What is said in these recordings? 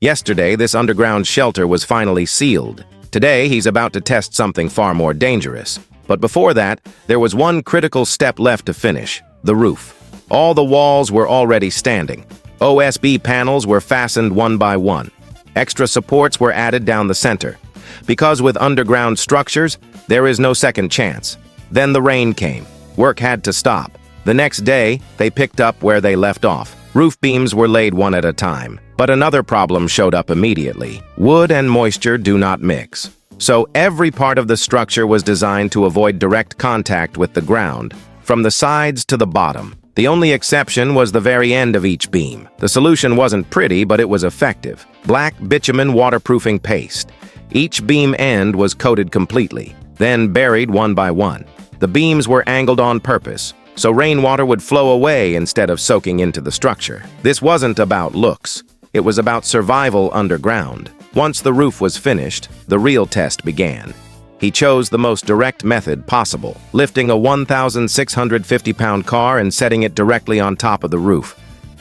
Yesterday, this underground shelter was finally sealed. Today, he's about to test something far more dangerous. But before that, there was one critical step left to finish: the roof. All the walls were already standing. OSB panels were fastened one by one. Extra supports were added down the center. Because with underground structures, there is no second chance. Then the rain came. Work had to stop. The next day, they picked up where they left off. Roof beams were laid one at a time. But another problem showed up immediately. Wood and moisture do not mix. So every part of the structure was designed to avoid direct contact with the ground, from the sides to the bottom. The only exception was the very end of each beam. The solution wasn't pretty, but it was effective. Black bitumen waterproofing paste. Each beam end was coated completely, then buried one by one. The beams were angled on purpose, so rainwater would flow away instead of soaking into the structure. This wasn't about looks. It was about survival underground. Once the roof was finished, the real test began. He chose the most direct method possible, lifting a 1,650-pound car and setting it directly on top of the roof.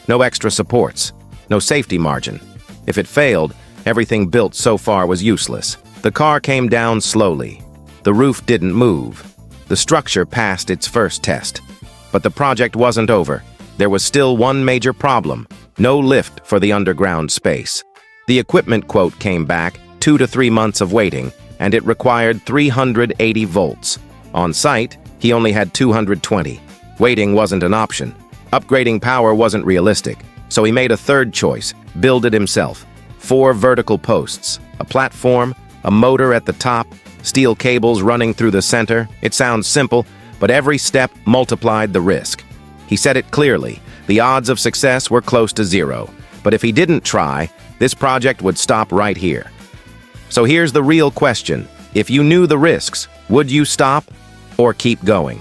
No extra supports, no safety margin. If it failed, everything built so far was useless. The car came down slowly. The roof didn't move. The structure passed its first test. But the project wasn't over. There was still one major problem: no lift for the underground space. The equipment quote came back, 2 to 3 months of waiting, and it required 380 volts. On site, he only had 220. Waiting wasn't an option. Upgrading power wasn't realistic, so he made a third choice: build it himself. 4 vertical posts, a platform, a motor at the top, steel cables running through the center. It sounds simple, but every step multiplied the risk. He said it clearly: the odds of success were close to zero. But if he didn't try, this project would stop right here. So here's the real question: if you knew the risks, would you stop or keep going?